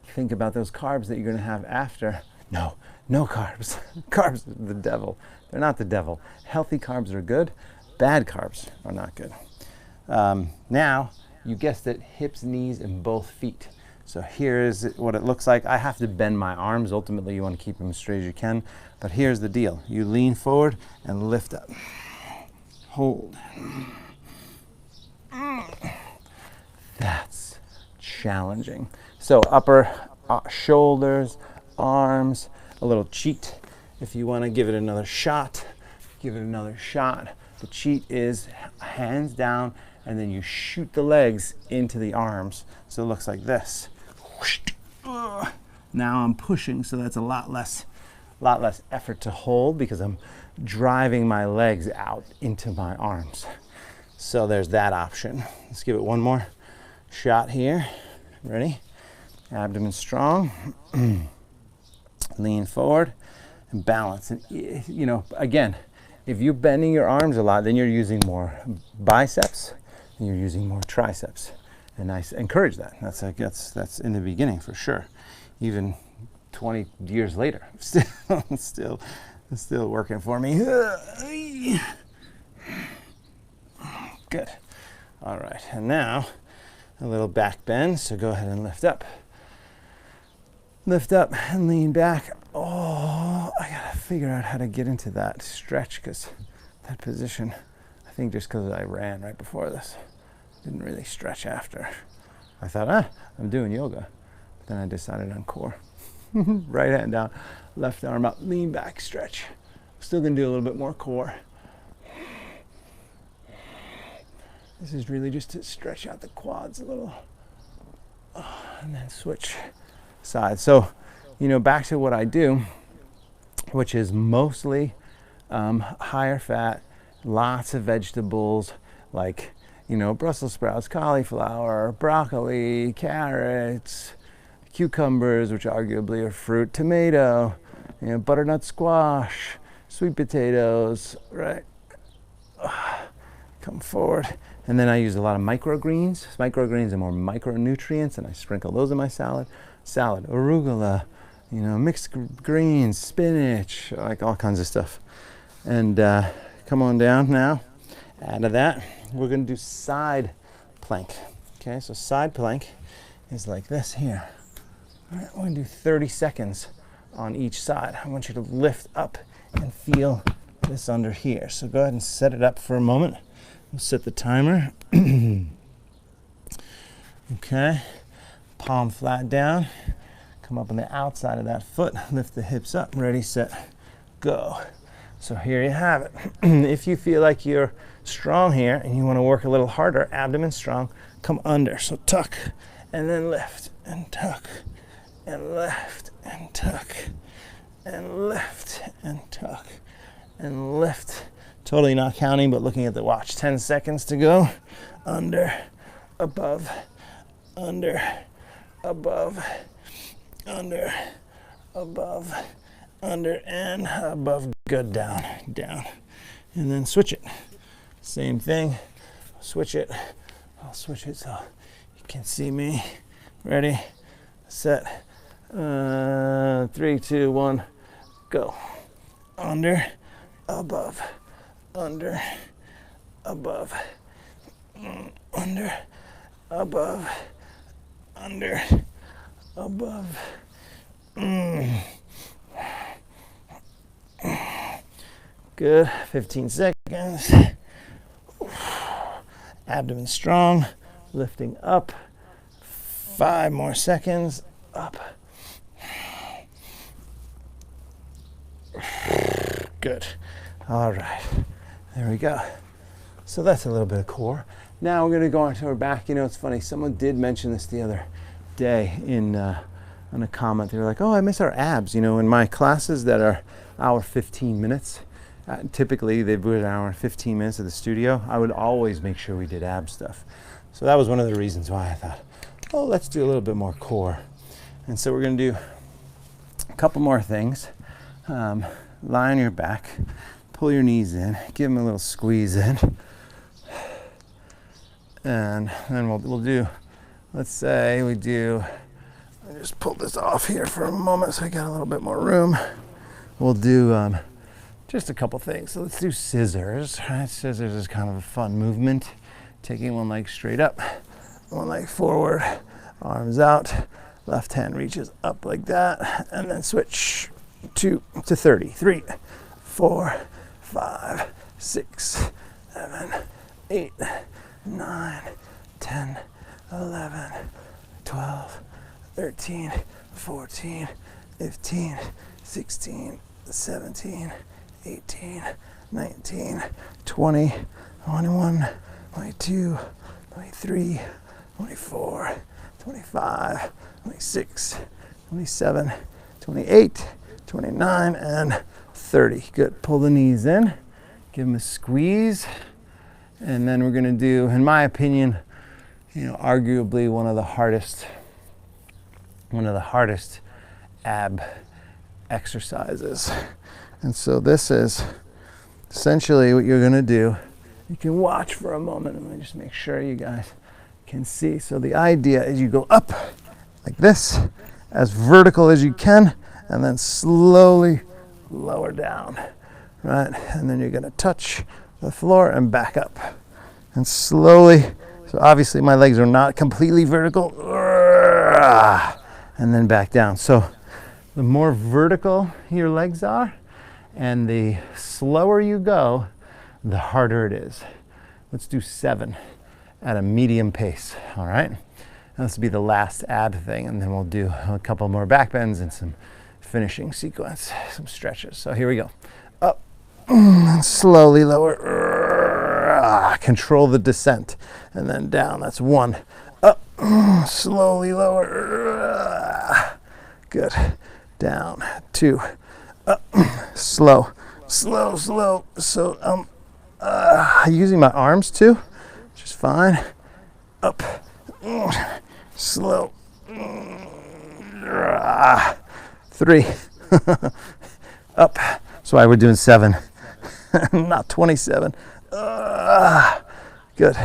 Think about those carbs that you're going to have after. No carbs. Carbs are the devil. They're not the devil. Healthy carbs are good. Bad carbs are not good. Now, you guessed it, hips, knees, and both feet. So here's what it looks like. I have to bend my arms. Ultimately, you want to keep them as straight as you can. But here's the deal. You lean forward and lift up. Hold. That's challenging. So upper shoulders, arms, a little cheat. If you want to give it another shot, give it another shot. The cheat is hands down, and then you shoot the legs into the arms. So it looks like this. Now I'm pushing, so that's a lot less effort to hold because I'm driving my legs out into my arms. So there's that option. Let's give it one more shot here. Ready? Abdomen strong. Lean forward and balance. And you know, again, if you're bending your arms a lot, then you're using more biceps and you're using more triceps. And I encourage that. That's in the beginning for sure. Even 20 years later, still working for me. Good. All right, and now a little back bend. So go ahead and lift up. Lift up and lean back. Oh, I gotta figure out how to get into that stretch because that position, I think just because I ran right before this, didn't really stretch after. I thought, I'm doing yoga. But then I decided on core. Right hand down, left arm up, lean back, stretch. Still gonna do a little bit more core. This is really just to stretch out the quads a little. And then switch sides. So, you know, back to what I do, which is mostly higher fat, lots of vegetables like, you know, Brussels sprouts, cauliflower, broccoli, carrots, cucumbers, which arguably are fruit, tomato, you know, butternut squash, sweet potatoes, right? Come forward. And then I use a lot of microgreens. Microgreens are more micronutrients, and I sprinkle those in my salad. Salad, arugula, you know, mixed greens, spinach, like all kinds of stuff. And come on down now. Out of that, we're going to do side plank. Okay, so side plank is like this here. All right, we're going to do 30 seconds on each side. I want you to lift up and feel this under here. So go ahead and set it up for a moment. We'll set the timer. Okay, palm flat down. Come up on the outside of that foot. Lift the hips up. Ready, set, go. So here you have it. If you feel like you're strong here and you want to work a little harder, abdomen strong, come under. So tuck and then lift and tuck and lift and tuck and lift and tuck and lift. Totally not counting, but looking at the watch. 10 seconds to go. Under, above, under, above, under, above, under, and above. Good, down, down. And then switch it. Same thing. Switch it. I'll switch it so you can see me. Ready, set. 3, 2, 1, go. Under, above, under, above, under, above, under, above. Good, 15 seconds. Abdomen strong, lifting up. 5 more seconds, up. Good. All right, there we go. So that's a little bit of core. Now we're gonna go onto our back. You know, it's funny, someone did mention this the other day in on a comment. They were like, oh, I miss our abs. You know, in my classes that are hour 15 minutes, typically they were an hour and 15 minutes at the studio, I would always make sure we did ab stuff. So that was one of the reasons why I thought, oh, let's do a little bit more core. And so we're gonna do a couple more things. Lie on your back, pull your knees in, give them a little squeeze in. And then we'll do, let's say we do, I just pull this off here for a moment so I got a little bit more room. We'll do just a couple things. So let's do scissors, right? Scissors is kind of a fun movement. Taking one leg straight up, one leg forward, arms out, left hand reaches up like that, and then switch to 30. 3, 4, 5, 6, 7, 8, 9, 10, 11, 12, 13, 14, 15, 16, 17, 18, 19, 20, 21, 22, 23, 24, 25, 26, 27, 28, 29, and 30. Good. Pull the knees in, give them a squeeze, and then we're going to do, in my opinion, you know, arguably one of the hardest one of the hardest ab exercises. And so this is essentially what you're gonna do. You can watch for a moment. Let me just make sure you guys can see. So the idea is you go up like this, as vertical as you can, and then slowly lower down, right? And then you're gonna touch the floor and back up. And slowly, so obviously my legs are not completely vertical, and then back down. So the more vertical your legs are and the slower you go, the harder it is. Let's do 7 at a medium pace, all right? And this will be the last ab thing, and then we'll do a couple more back bends and some finishing sequence, some stretches. So here we go. Up, slowly lower, control the descent, and then down, that's 1. Up, slowly lower, good. Down, 2, up, slow. So using my arms too, which is fine. Up, slow. 3, up. That's why we're doing 7, not 27. Good.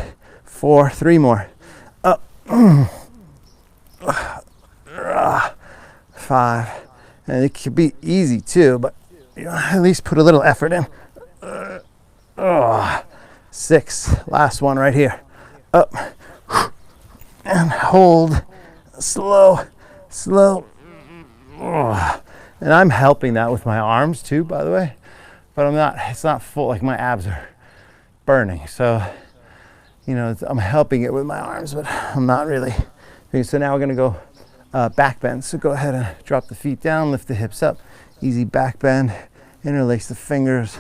4, 3 more. Up. 5, and it could be easy too, but you know, at least put a little effort in. 6, last one right here. Up, and hold, slow. And I'm helping that with my arms too, by the way, but it's not full, like my abs are burning. So, you know, I'm helping it with my arms, but I'm not really. Okay, so now we're gonna go back bend. So go ahead and drop the feet down, lift the hips up, easy back bend, interlace the fingers,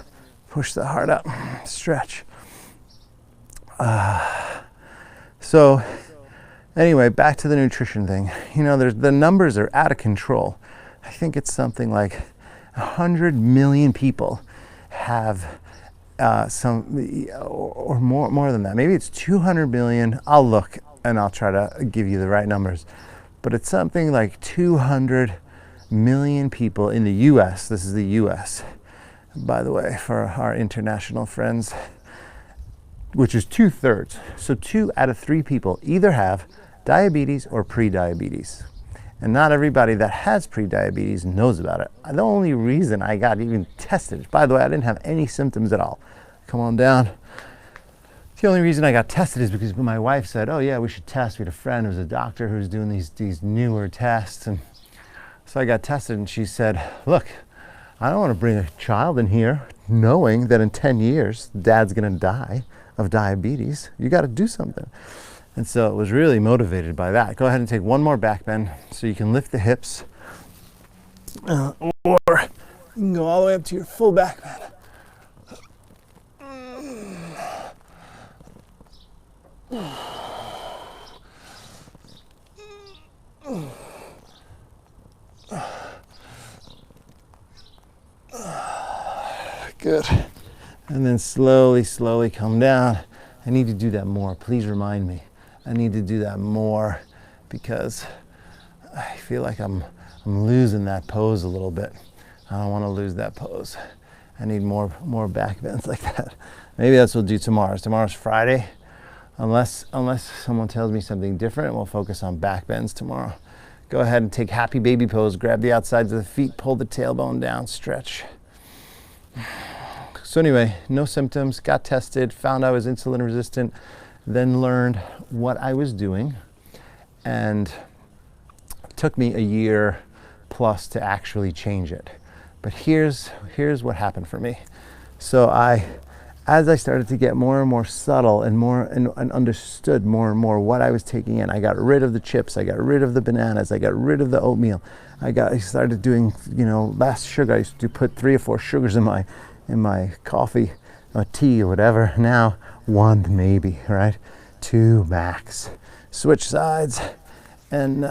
push the heart up, stretch. So anyway, back to the nutrition thing. You know, the numbers are out of control. I think it's something like 100 million people have some, or more than that. Maybe it's 200 million. I'll look and I'll try to give you the right numbers. But it's something like 200 million people in the US. This is the US, by the way, for our international friends, which is 2/3. So 2 out of 3 people either have diabetes or pre-diabetes. And not everybody that has pre-diabetes knows about it. The only reason I got even tested, by the way, I didn't have any symptoms at all. Come on down. The only reason I got tested is because my wife said, oh yeah, we should test. We had a friend who's a doctor who's doing these newer tests. And so I got tested, and she said, look, I don't want to bring a child in here knowing that in 10 years, dad's going to die of diabetes. You got to do something. And so it was really motivated by that. Go ahead and take one more back bend so you can lift the hips, or you can go all the way up to your full back bend. Good. And then slowly come down. I need to do that more. Please remind me. I need to do that more because I feel like I'm losing that pose a little bit. I don't want to lose that pose. I need more back bends like that. Maybe that's what we'll do tomorrow. Tomorrow's Friday. Unless someone tells me something different, we'll focus on back bends tomorrow. Go ahead and take happy baby pose. Grab the outsides of the feet, pull the tailbone down, stretch. So anyway, no symptoms, got tested, found I was insulin resistant, then learned what I was doing, and it took me a year plus to actually change it. But here's what happened for me. So as I started to get more and more subtle and understood more and more what I was taking in, I got rid of the chips, I got rid of the bananas, I got rid of the oatmeal. I started doing, less sugar. I used to put 3 or 4 sugars in my coffee or tea or whatever. Now 1 maybe, right? 2 max. Switch sides, and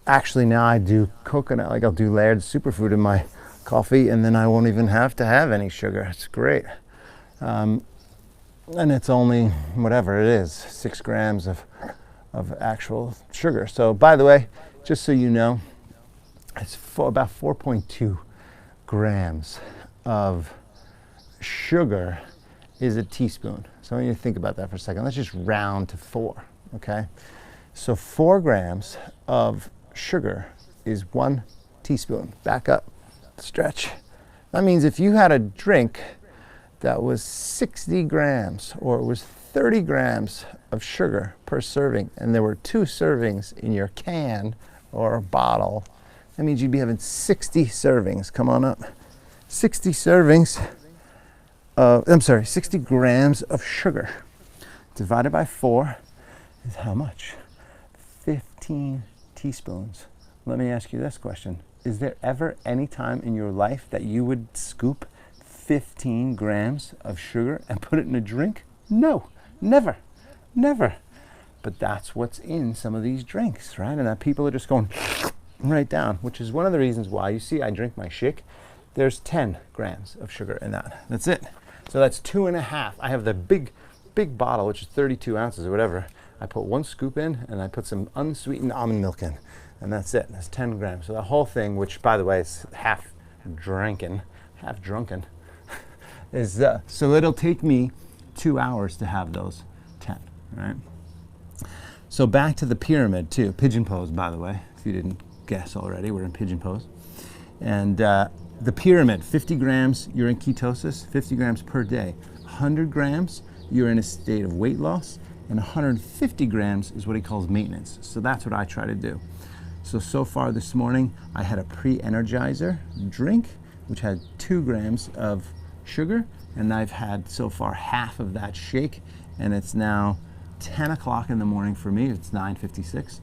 actually now I do coconut. Like I'll do layered superfood in my coffee, and then I won't even have to have any sugar. It's great. And it's only whatever it is, 6 grams of actual sugar. So by the way, just so you know, it's about 4.2 grams of sugar is a teaspoon. So I want you to think about that for a second. Let's just round to 4, okay? So 4 grams of sugar is 1 teaspoon. Back up, stretch. That means if you had a drink that was 60 grams or it was 30 grams of sugar per serving, and there were 2 servings in your can or bottle, that means you'd be having 60 servings. Come on up. 60 servings of, 60 grams of sugar divided by 4 is how much? 15 teaspoons. Let me ask you this question. Is there ever any time in your life that you would scoop 15 grams of sugar and put it in a drink? No, never, never. But that's what's in some of these drinks, right? And that people are just going right down, which is one of the reasons why you see I drink my shake. There's 10 grams of sugar in that. That's it. So that's 2.5. I have the big bottle, which is 32 ounces or whatever. I put 1 scoop in and I put some unsweetened almond milk in, and that's it. That's 10 grams. So the whole thing, which by the way is half drunken, is so it'll take me 2 hours to have those 10, right? So back to the pyramid too, pigeon pose, by the way, if you didn't guess already, we're in pigeon pose. And the pyramid, 50 grams, you're in ketosis, 50 grams per day. 100 grams, you're in a state of weight loss, and 150 grams is what he calls maintenance. So that's what I try to do. So far this morning, I had a pre-energizer drink, which had 2 grams of sugar, and I've had so far half of that shake, and it's now 10 o'clock in the morning for me. It's 9:56,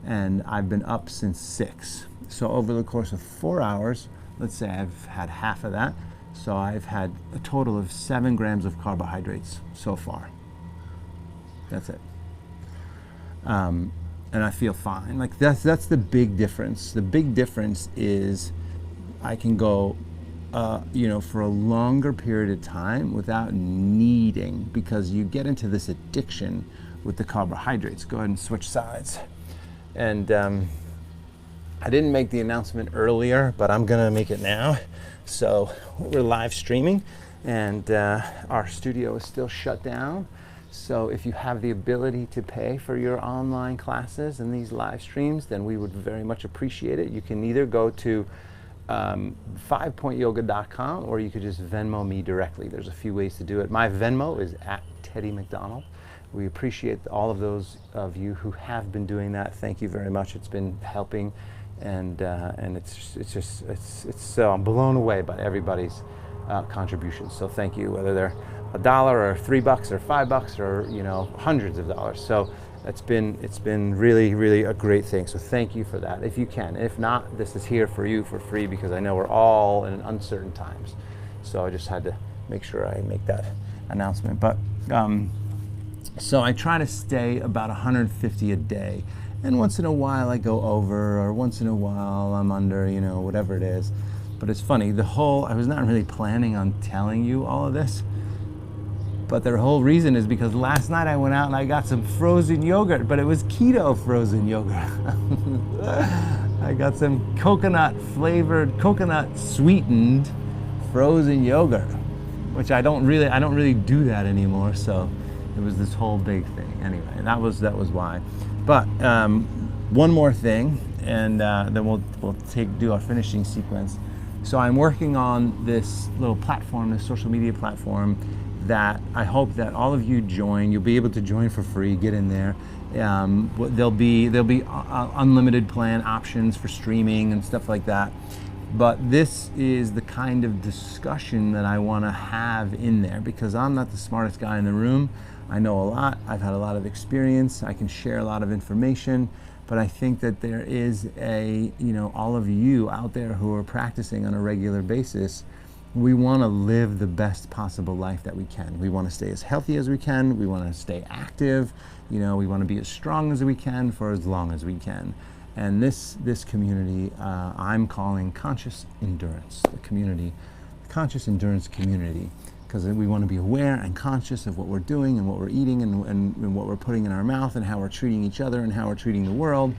and I've been up since 6. So over the course of 4 hours, let's say I've had half of that, so I've had a total of 7 grams of carbohydrates so far. That's it. And I feel fine. Like that's the big difference. The big difference is I can go for a longer period of time without needing, because you get into this addiction with the carbohydrates. Go ahead and switch sides. And I didn't make the announcement earlier, but I'm gonna make it now. So we're live streaming, and our studio is still shut down. So if you have the ability to pay for your online classes and these live streams, then we would very much appreciate it. You can either go to 5pointyoga.com, or you could just Venmo me directly. There's a few ways to do it. My Venmo is @TeddyMcDonald. We appreciate all of those of you who have been doing that. Thank you very much. It's been helping, and it's so I'm blown away by everybody's contributions. So thank you, whether they're $1 or $3 or $5 or hundreds of dollars. So it's been really a great thing. So thank you for that, if you can. If not, this is here for you for free, because I know we're all in uncertain times. So I just had to make sure I make that announcement. But so I try to stay about 150 a day, and once in a while I go over, or once in a while I'm under, whatever it is. But it's funny, I was not really planning on telling you all of this, but the whole reason is because last night I went out and I got some frozen yogurt, but it was keto frozen yogurt. I got some coconut sweetened frozen yogurt, which I don't really do that anymore. So it was this whole big thing. Anyway, that was why. But one more thing, and then we'll do our finishing sequence. So I'm working on this little platform, this social media platform, that I hope that all of you join. You'll be able to join for free. Get in there. There'll be unlimited plan options for streaming and stuff like that. But this is the kind of discussion that I want to have in there, because I'm not the smartest guy in the room. I know a lot. I've had a lot of experience. I can share a lot of information. But I think that there is all of you out there who are practicing on a regular basis. We want to live the best possible life that we can. We want to stay as healthy as we can. We want to stay active. We want to be as strong as we can for as long as we can. And this community, I'm calling Conscious Endurance, the Conscious Endurance community. because we want to be aware and conscious of what we're doing and what we're eating and what we're putting in our mouth and how we're treating each other and how we're treating the world.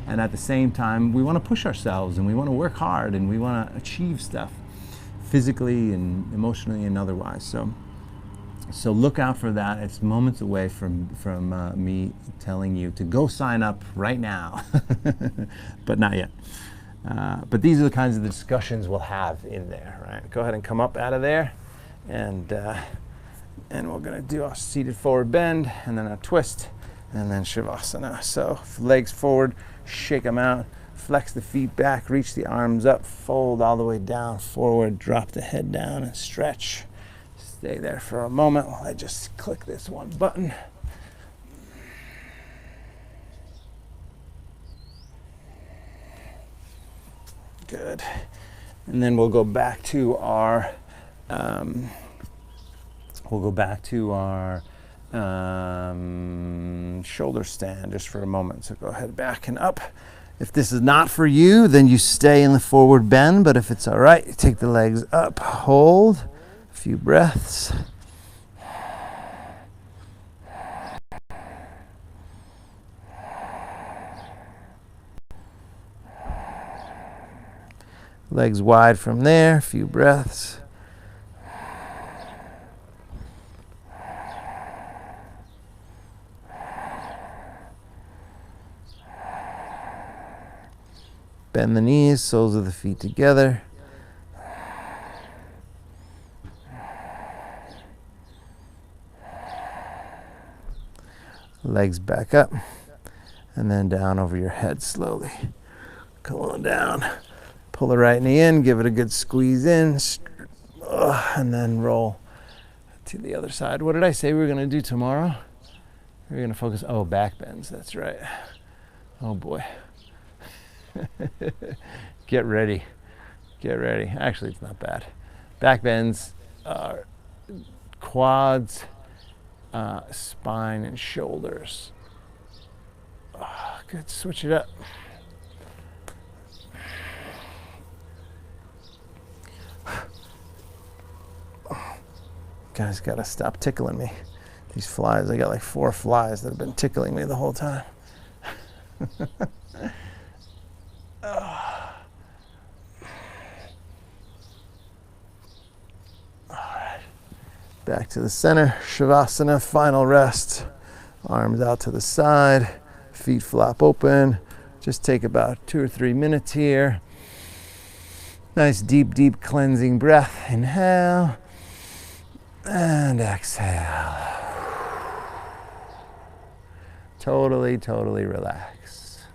And at the same time, we want to push ourselves and we want to work hard and we want to achieve stuff physically and emotionally and otherwise. So look out for that. It's moments away from me telling you to go sign up right now, but not yet. But these are the kinds of discussions we'll have in there, right? Go ahead and come up out of there, and we're going to do our seated forward bend, and then a twist, and then Shavasana. So legs forward, shake them out, flex the feet back, reach the arms up, fold all the way down, forward, drop the head down, and stretch. Stay there for a moment while I just click this one button. Good. And then we'll go back to our shoulder stand just for a moment. So go ahead, back and up. If this is not for you, then you stay in the forward bend. But if it's all right, you take the legs up, hold. A few breaths. Legs wide from there, a few breaths. Bend the knees, soles of the feet together. Legs back up, and then down over your head slowly. Come on down. Pull the right knee in, give it a good squeeze in, and then roll to the other side. What did I say we were going to do tomorrow? We're going to focus, back bends, that's right. Oh boy. Get ready. Actually, it's not bad. Back bends are quads, spine, and shoulders. Good, switch it up. Guys, gotta stop tickling me. These flies, I got like 4 flies that have been tickling me the whole time. Alright, back to the center, Shavasana, final rest. Arms out to the side, feet flop open. Just take about 2 or 3 minutes here. Nice deep cleansing breath. Inhale and exhale. Totally relax.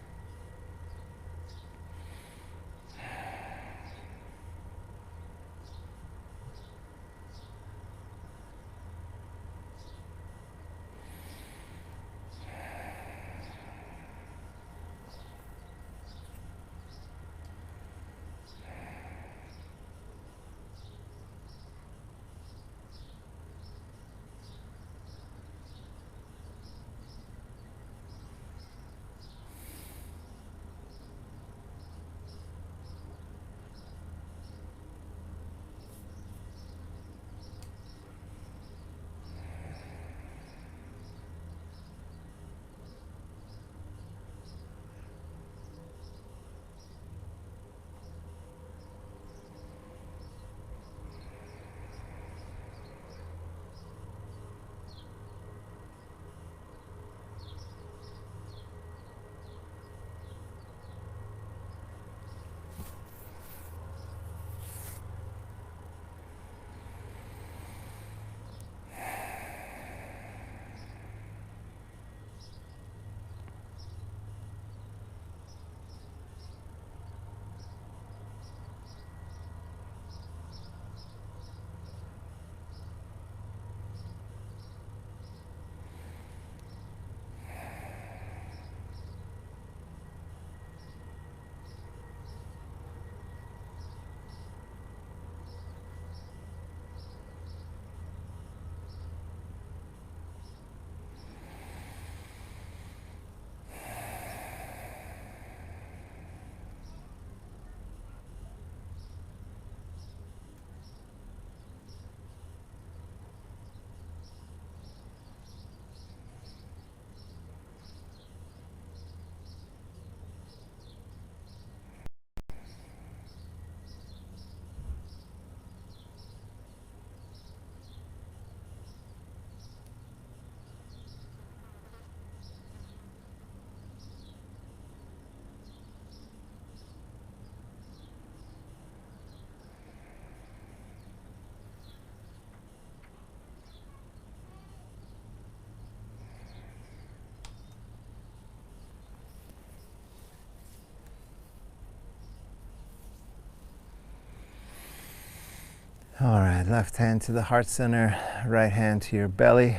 All right, left hand to the heart center, right hand to your belly.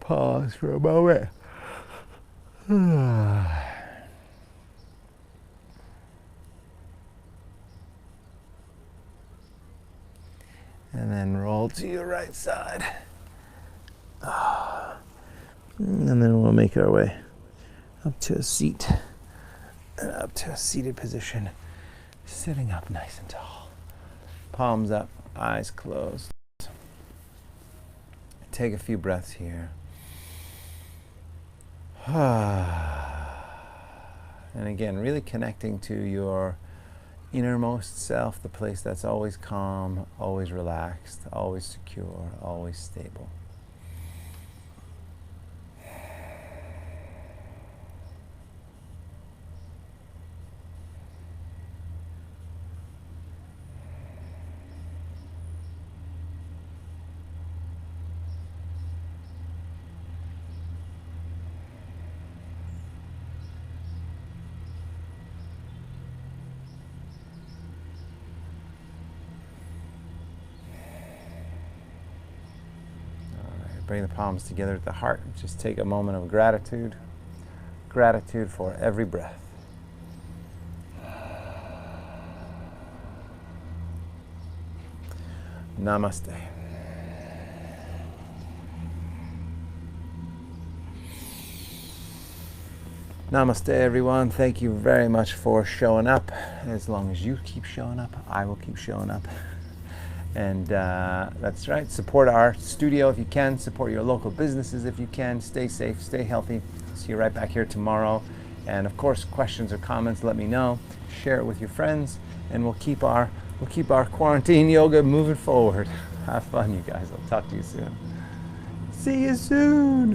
Pause for a moment. And then roll to your right side. And then we'll make our way up to a seat, and up to a seated position, sitting up nice and tall. Palms up, eyes closed. Take a few breaths here. And again, really connecting to your innermost self, the place that's always calm, always relaxed, always secure, always stable. Bring the palms together at the heart. Just take a moment of gratitude. Gratitude for every breath. Namaste. Namaste, everyone. Thank you very much for showing up. As long as you keep showing up, I will keep showing up. And that's right, support our studio if you can, support your local businesses if you can, stay safe, stay healthy. See you right back here tomorrow. And of course, questions or comments, let me know. Share it with your friends, and we'll keep our quarantine yoga moving forward. Have fun, you guys. I'll talk to you soon. See you soon.